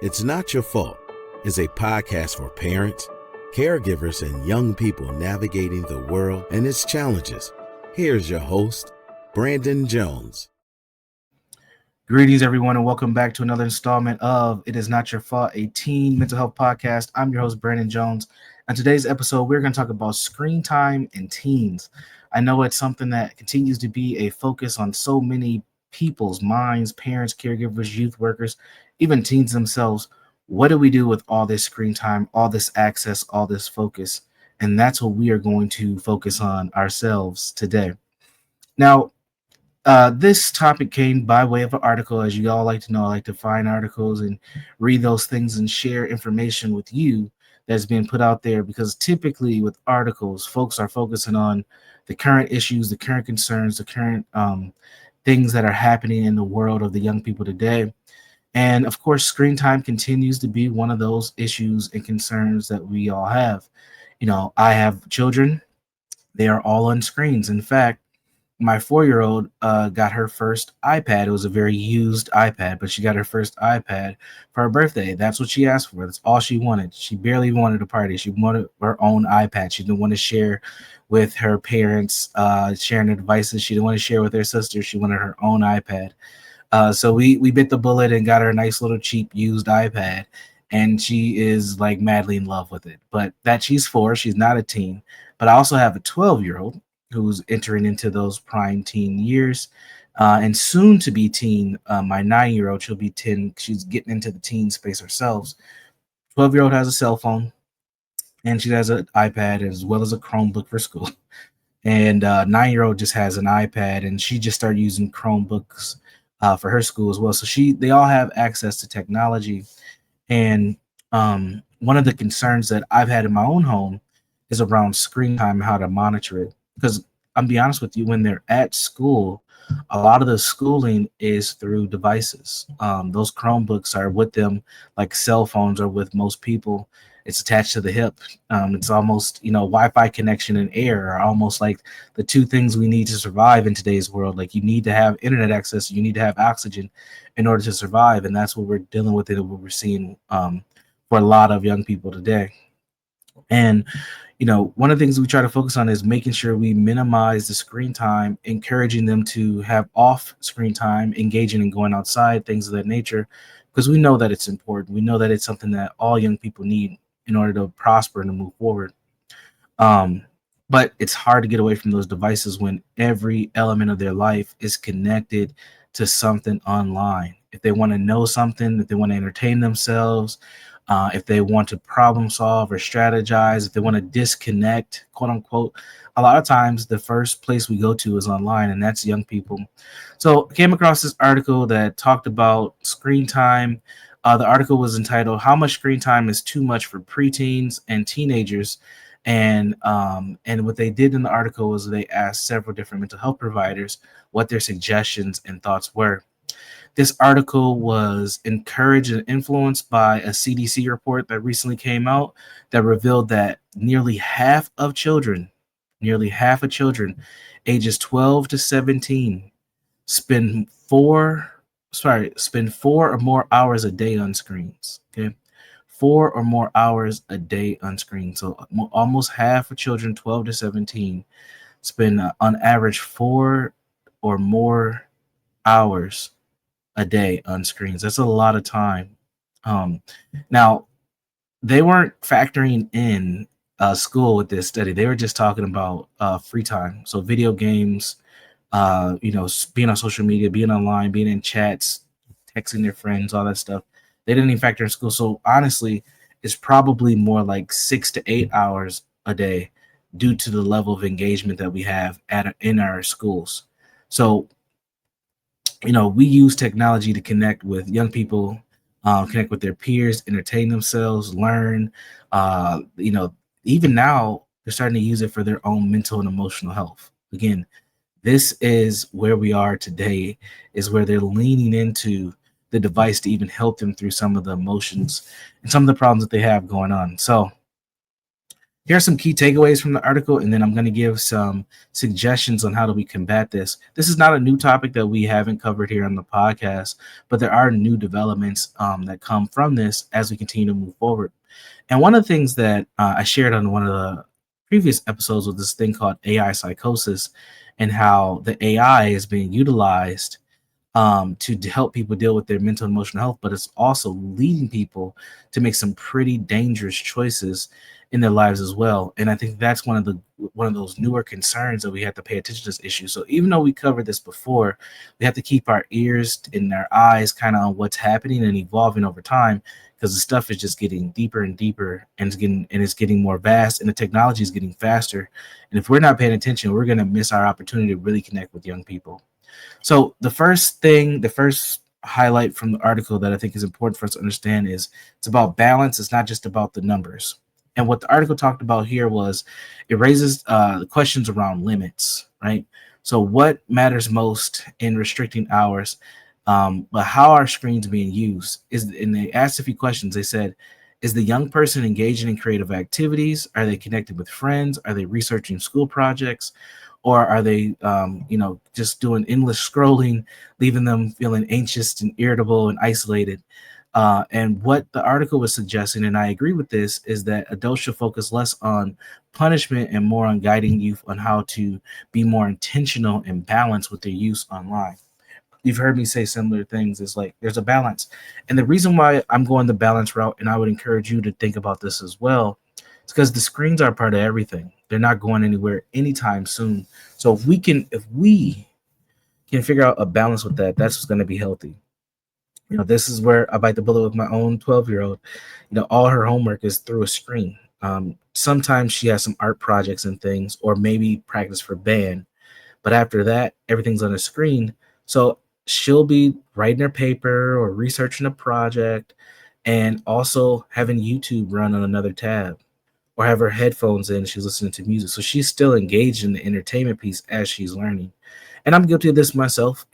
It's Not Your Fault is a podcast for parents, caregivers, and young people navigating the world and its challenges. Here's your host, Brandon Jones. Greetings, everyone, and welcome back to another installment of It Is Not Your Fault, a teen mental health podcast. I'm your host, Brandon Jones. On today's episode, we're going to talk about screen time and teens. I know it's something that continues to be a focus on so many people's minds, parents, caregivers, youth workers, even teens themselves. What do we do with all this screen time, all this access, all this focus? And that's what we are going to focus on ourselves today. Now, this topic came by way of an article. As you all like to know, I like to find articles and read those things and share information with you that's being put out there, because typically with articles, folks are focusing on the current issues, the current concerns, the current things that are happening in the world of the young people today. And of course, screen time continues to be one of those issues and concerns that we all have. You know, I have children. They are all on screens. In fact, my 4-year-old got her first iPad. It was a very used iPad, but she got her first iPad for her birthday. That's what she asked for. That's all she wanted. She barely wanted a party. She wanted her own iPad. She didn't want to share with her parents, sharing the devices. She didn't want to share with her sister. She wanted her own iPad. So we bit the bullet and got her a nice little cheap used iPad. And she is like madly in love with it. But that she's 4, she's not a teen. But I also have a 12-year-old who's entering into those prime teen years, and soon to be teen. My 9-year-old, she'll be 10. She's getting into the teen space herself. 12-year-old has a cell phone, and she has an iPad as well as a Chromebook for school. And 9-year-old just has an iPad, and she just started using Chromebooks for her school as well. So they all have access to technology. And one of the concerns that I've had in my own home is around screen time and how to monitor it. Because I'm be honest with you, when they're at school, a lot of the schooling is through devices. Those Chromebooks are with them like cell phones are with most people. It's attached to the hip. It's almost, Wi-Fi connection and air are almost like the two things we need to survive in today's world. Like, you need to have internet access, you need to have oxygen in order to survive. And that's what we're dealing with and what we're seeing for a lot of young people today. And one of the things we try to focus on is making sure we minimize the screen time, encouraging them to have off screen time, engaging and going outside, things of that nature, because we know that it's important. We know that it's something that all young people need in order to prosper and to move forward. But it's hard to get away from those devices when every element of their life is connected to something online. If they want to know something, if they want to entertain themselves, if they want to problem solve or strategize, if they want to disconnect, quote unquote, a lot of times the first place we go to is online, and that's young people. So I came across this article that talked about screen time. The article was entitled "How Much Screen Time is Too Much for Preteens and Teenagers." And what they did in the article was they asked several different mental health providers what their suggestions and thoughts were. This article was encouraged and influenced by a CDC report that recently came out that revealed that nearly half of children ages 12 to 17 spend 4 or more hours a day on screens. Okay. 4 or more hours a day on screen. So almost half of children 12 to 17 spend on average 4 or more hours a day on screens. That's a lot of time. Now, they weren't factoring in school with this study. They were just talking about free time. So video games, being on social media, being online, being in chats, texting their friends, all that stuff. They didn't even factor in school. So honestly, it's probably more like 6 to 8 hours a day due to the level of engagement that we have in our schools. So we use technology to connect with young people, connect with their peers, entertain themselves, learn. Even now, they're starting to use it for their own mental and emotional health. Again, this is where we are today, is where they're leaning into the device to even help them through some of the emotions and some of the problems that they have going on. So Here are some key takeaways from the article, and then I'm going to give some suggestions on how do we combat this. This is not a new topic that we haven't covered here on the podcast, but there are new developments that come from this as we continue to move forward. And one of the things that I shared on one of the previous episodes was this thing called AI psychosis, and how the AI is being utilized to help people deal with their mental and emotional health, but it's also leading people to make some pretty dangerous choices in their lives as well. And I think that's one of those newer concerns that we have to pay attention to this issue. So even though we covered this before, we have to keep our ears and our eyes kind of on what's happening and evolving over time, because the stuff is just getting deeper and deeper, and it's getting more vast, and the technology is getting faster. And if we're not paying attention, we're going to miss our opportunity to really connect with young people. So the first highlight from the article that I think is important for us to understand is it's about balance. It's not just about the numbers. And what the article talked about here was it raises questions around limits, right? So what matters most in restricting hours, but how are screens being used? And they asked a few questions. They said, is the young person engaging in creative activities? Are they connected with friends? Are they researching school projects? Or are they, just doing endless scrolling, leaving them feeling anxious and irritable and isolated? And what the article was suggesting, and I agree with this, is that adults should focus less on punishment and more on guiding youth on how to be more intentional and balanced with their use online. You've heard me say similar things. It's like there's a balance. And the reason why I'm going the balance route, and I would encourage you to think about this as well, it's because the screens are part of everything. They're not going anywhere anytime soon. So if we can figure out a balance with that, that's what's going to be healthy. This is where I bite the bullet with my own 12-year-old. All her homework is through a screen. Sometimes she has some art projects and things, or maybe practice for band. But after that, everything's on a screen. So she'll be writing her paper or researching a project, and also having YouTube run on another tab, or have her headphones in, she's listening to music. So she's still engaged in the entertainment piece as she's learning. And I'm guilty of this myself.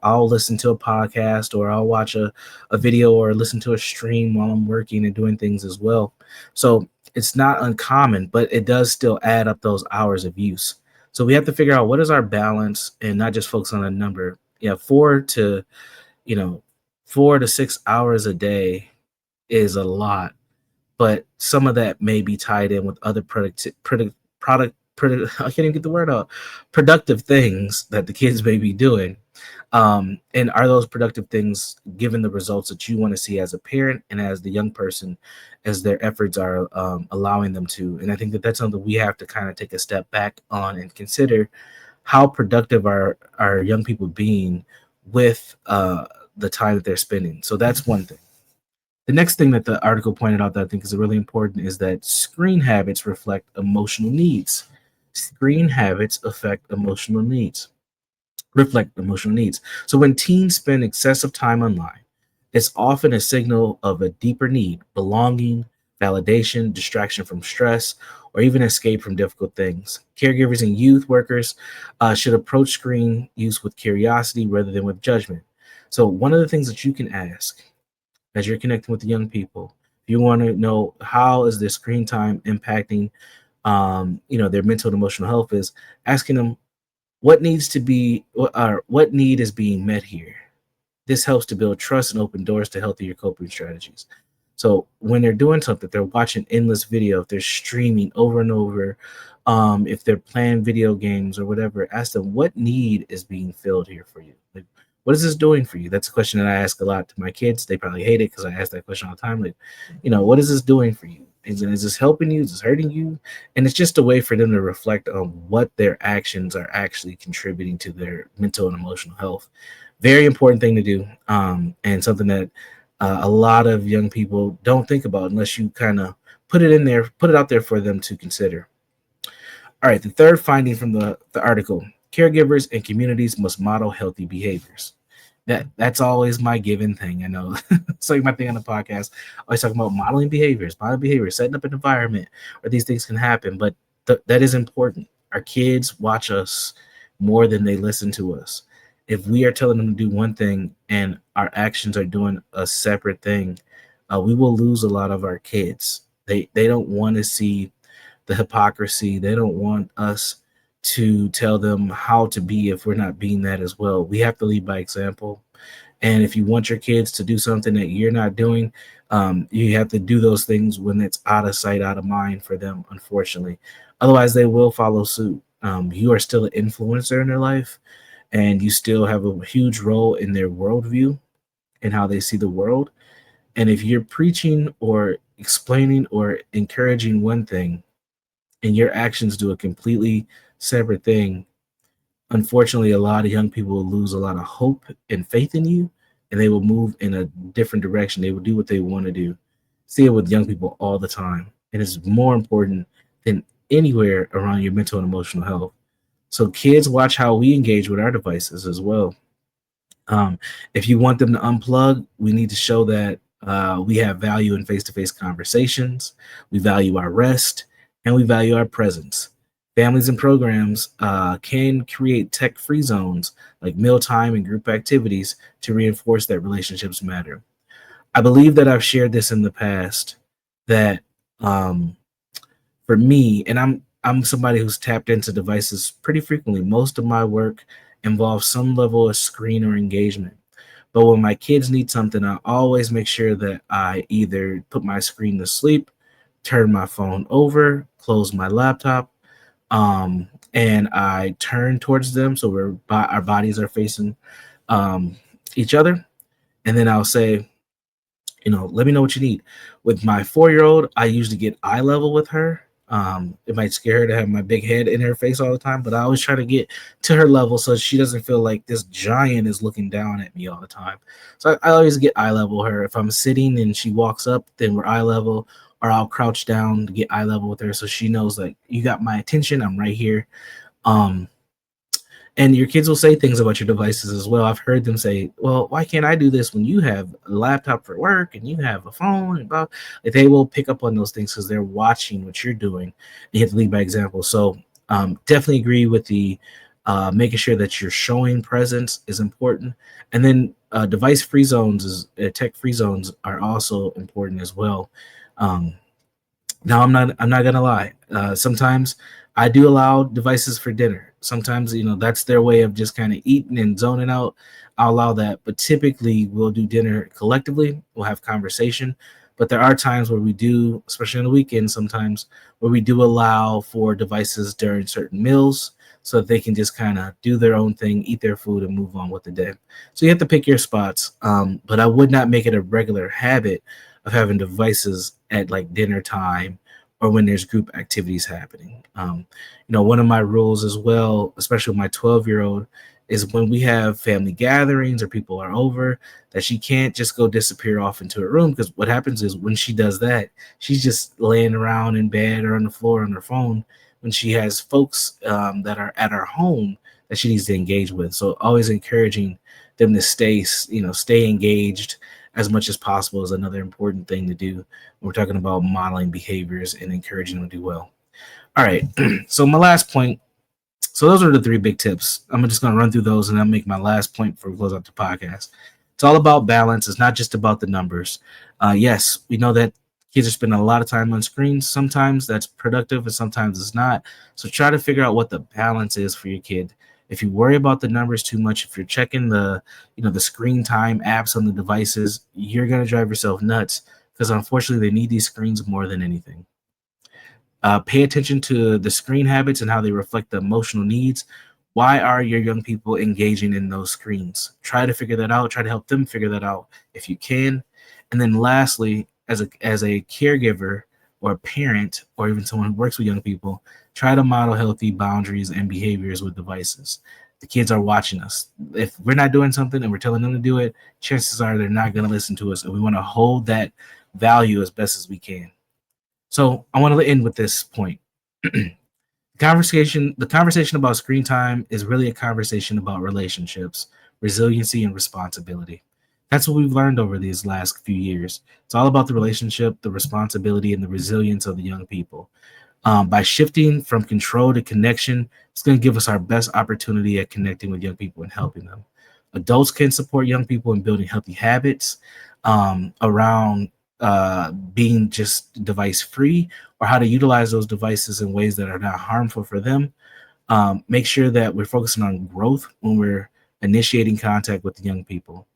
I'll listen to a podcast, or I'll watch a video, or listen to a stream while I'm working and doing things as well. So it's not uncommon, but it does still add up those hours of use. So we have to figure out what is our balance, and not just focus on a number. Yeah, 4 to 6 hours a day is a lot, but some of that may be tied in with other I can't even get the word out, productive things that the kids may be doing. And are those productive things given the results that you want to see as a parent and as the young person, as their efforts are allowing them to? And I think that that's something we have to kind of take a step back on and consider. How productive are young people being with the time that they're spending? So that's one thing. The next thing that the article pointed out that I think is really important is that screen habits reflect emotional needs. Screen habits affect emotional needs, reflect emotional needs. So when teens spend excessive time online, it's often a signal of a deeper need: belonging, validation, distraction from stress, or even escape from difficult things. Caregivers and youth workers should approach screen use with curiosity rather than with judgment. So one of the things that you can ask as you're connecting with the young people, if you want to know how is their screen time impacting their mental and emotional health, is asking them what need is being met here. This helps to build trust and open doors to healthier coping strategies. So when they're doing something, they're watching endless video, if they're streaming over and over, if they're playing video games or whatever, ask them what need is being filled here for you. Like, what is this doing for you? That's a question that I ask a lot to my kids. They probably hate it because I ask that question all the time. Like, what is this doing for you? Is this helping you? Is this hurting you? And it's just a way for them to reflect on what their actions are actually contributing to their mental and emotional health. Very important thing to do, and something that a lot of young people don't think about unless you kind of put it out there for them to consider. All right, the third finding from the article: caregivers and communities must model healthy behaviors. That's always my given thing. I know it's like my thing on the podcast. I always talk about modeling behaviors, setting up an environment where these things can happen. But that is important. Our kids watch us more than they listen to us. If we are telling them to do one thing and our actions are doing a separate thing, we will lose a lot of our kids. They don't want to see the hypocrisy. They don't want us to tell them how to be if we're not being that as well. We have to lead by example. And if you want your kids to do something that you're not doing, you have to do those things when it's out of sight, out of mind for them, unfortunately. Otherwise, they will follow suit. You are still an influencer in their life, and you still have a huge role in their worldview and how they see the world. And if you're preaching or explaining or encouraging one thing and your actions do a completely separate thing, unfortunately, a lot of young people will lose a lot of hope and faith in you, and they will move in a different direction. They will do what they want to do. See it with young people all the time. And it's more important than anywhere around your mental and emotional health. So kids watch how we engage with our devices as well. If you want them to unplug, we need to show that we have value in face-to-face conversations, we value our rest, and we value our presence. Families and programs can create tech-free zones like mealtime and group activities to reinforce that relationships matter. I believe that I've shared this in the past that um, for me, and I'm somebody who's tapped into devices pretty frequently. Most of my work involves some level of screen or engagement. But when my kids need something, I always make sure that I either put my screen to sleep, turn my phone over, close my laptop, and I turn towards them so our bodies are facing um, each other. And then I'll say, let me know what you need. With my 4-year-old, I usually get eye level with her. It might scare her to have my big head in her face all the time, but I always try to get to her level so she doesn't feel like this giant is looking down at me all the time. So I always get eye level her. If I'm sitting and she walks up, then we're eye level, or I'll crouch down to get eye level with her so she knows like you got my attention. I'm right here. Um, and your kids will say things about your devices as well. I've heard them say, well, why can't I do this when you have a laptop for work and you have a phone? And blah. Like, they will pick up on those things because they're watching what you're doing. And you have to lead by example. So definitely agree with the making sure that you're showing presence is important. And then device free zones, tech free zones are also important as well. Um, Now I'm not gonna lie. Sometimes I do allow devices for dinner. Sometimes that's their way of just kind of eating and zoning out. I'll allow that, but typically we'll do dinner collectively. We'll have conversation, but there are times where we do, especially on the weekend, sometimes where we do allow for devices during certain meals so that they can just kind of do their own thing, eat their food, and move on with the day. So you have to pick your spots, but I would not make it a regular habit of having devices at like dinner time or when there's group activities happening. One of my rules as well, especially with my 12-year-old, is when we have family gatherings or people are over, that she can't just go disappear off into a room, because what happens is when she does that, she's just laying around in bed or on the floor on her phone when she has folks that are at her home that she needs to engage with. So always encouraging them to stay engaged as much as possible is another important thing to do when we're talking about modeling behaviors and encouraging them to do well. All right. So my last point. So those are the 3 big tips. I'm just going to run through those and I'll make my last point before we close out the podcast. It's all about balance. It's not just about the numbers. Yes, we know that kids are spending a lot of time on screens. Sometimes that's productive and sometimes it's not. So try to figure out what the balance is for your kid. If you worry about the numbers too much, if you're checking the screen time apps on the devices, you're going to drive yourself nuts, because unfortunately they need these screens more than anything. Pay attention to the screen habits and how they reflect the emotional needs. Why are your young people engaging in those screens? Try to figure that out. Try to help them figure that out if you can. And then lastly, as a caregiver or a parent or even someone who works with young people, try to model healthy boundaries and behaviors with devices. The kids are watching us. If we're not doing something and we're telling them to do it, chances are they're not going to listen to us. And we want to hold that value as best as we can. So I want to end with this point. The conversation about screen time is really a conversation about relationships, resiliency, and responsibility. That's what we've learned over these last few years. It's all about the relationship, the responsibility, and the resilience of the young people. By shifting from control to connection, it's going to give us our best opportunity at connecting with young people and helping them. Adults can support young people in building healthy habits around being just device free, or how to utilize those devices in ways that are not harmful for them. Make sure that we're focusing on growth when we're initiating contact with the young people.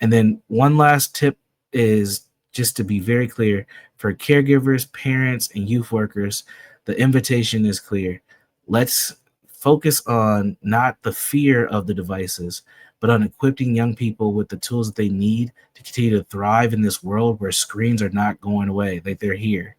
And then one last tip is just to be very clear for caregivers, parents, and youth workers, the invitation is clear. Let's focus on not the fear of the devices, but on equipping young people with the tools that they need to continue to thrive in this world where screens are not going away, like they're here.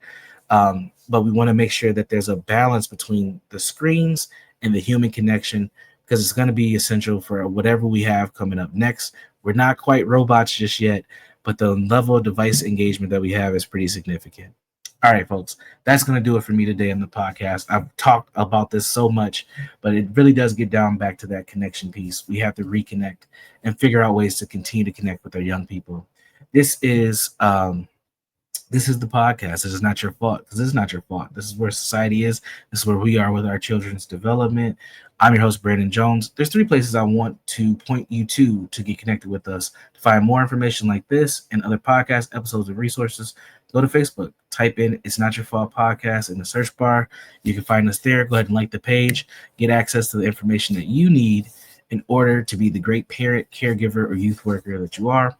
But we want to make sure that there's a balance between the screens and the human connection, because it's going to be essential for whatever we have coming up next. We're not quite robots just yet, but the level of device engagement that we have is pretty significant. All right, folks, that's going to do it for me today on the podcast. I've talked about this so much, but it really does get down back to that connection piece. We have to reconnect and figure out ways to continue to connect with our young people. This is the podcast. This is not your fault. This is not your fault. This is where society is. This is where we are with our children's development. I'm your host, Brandon Jones. There's 3 places I want to point you to get connected with us. To find more information like this and other podcast episodes and resources, go to Facebook. Type in It's Not Your Fault Podcast in the search bar. You can find us there. Go ahead and like the page. Get access to the information that you need in order to be the great parent, caregiver, or youth worker that you are.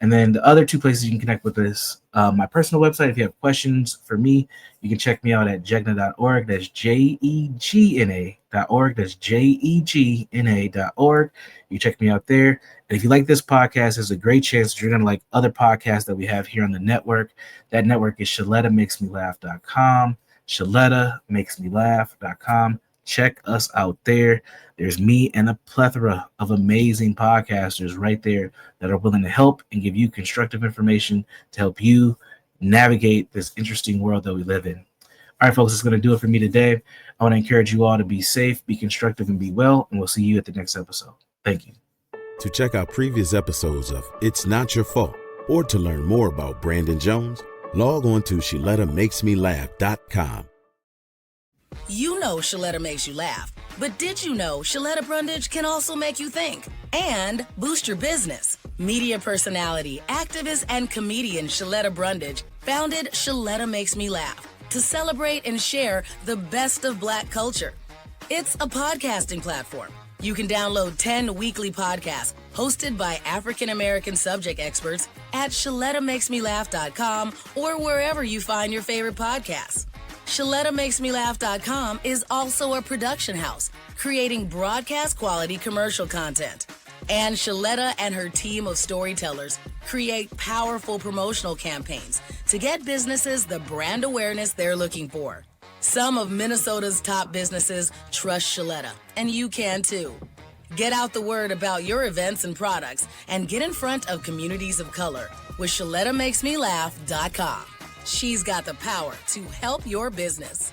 And then the other 2 places you can connect with us, my personal website. If you have questions for me, you can check me out at jegna.org. That's JEGNA.org. That's JEGNA.org. You check me out there. And if you like this podcast, there's a great chance that you're going to like other podcasts that we have here on the network. That network is ShalettaMakesMeLaugh.com. ShalettaMakesMeLaugh.com. Check us out there. There's me and a plethora of amazing podcasters right there that are willing to help and give you constructive information to help you navigate this interesting world that we live in. All right, folks, that's going to do it for me today. I want to encourage you all to be safe, be constructive, and be well, and we'll see you at the next episode. Thank you. To check out previous episodes of It's Not Your Fault, or to learn more about Brandon Jones, log on to ShalettaMakesMeLaugh.com. You know Shaletta makes you laugh, but did you know Shaletta Brundage can also make you think and boost your business? Media personality, activist, and comedian Shaletta Brundage founded Shaletta Makes Me Laugh to celebrate and share the best of Black culture. It's a podcasting platform. You can download 10 weekly podcasts hosted by African-American subject experts at ShalettaMakesMeLaugh.com or wherever you find your favorite podcasts. ShalettaMakesMeLaugh.com is also a production house, creating broadcast-quality commercial content. And Shaletta and her team of storytellers create powerful promotional campaigns to get businesses the brand awareness they're looking for. Some of Minnesota's top businesses trust Shaletta, and you can too. Get out the word about your events and products and get in front of communities of color with ShalettaMakesMeLaugh.com. She's got the power to help your business.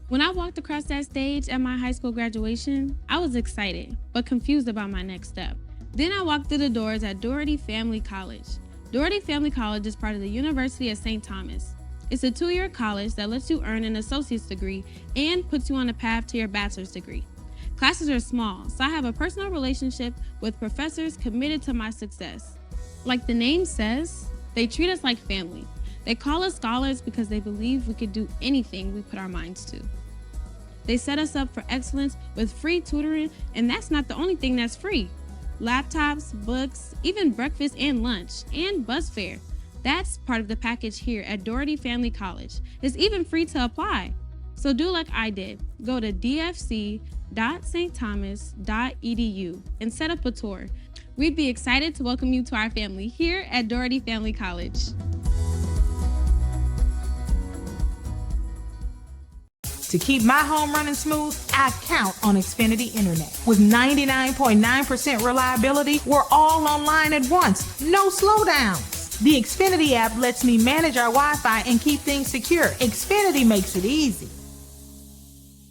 When I walked across that stage at my high school graduation, I was excited, but confused about my next step. Then I walked through the doors at Doherty Family College. Doherty Family College is part of the University of St. Thomas. It's a 2-year college that lets you earn an associate's degree and puts you on a path to your bachelor's degree. Classes are small, so I have a personal relationship with professors committed to my success. Like the name says, they treat us like family. They call us scholars because they believe we could do anything we put our minds to. They set us up for excellence with free tutoring, and that's not the only thing that's free. Laptops, books, even breakfast and lunch, and bus fare. That's part of the package here at Doherty Family College. It's even free to apply. So do like I did. Go to dfc.stthomas.edu and set up a tour. We'd be excited to welcome you to our family here at Doherty Family College. To keep my home running smooth, I count on Xfinity Internet. With 99.9% reliability, we're all online at once. No slowdowns. The Xfinity app lets me manage our Wi-Fi and keep things secure. Xfinity makes it easy.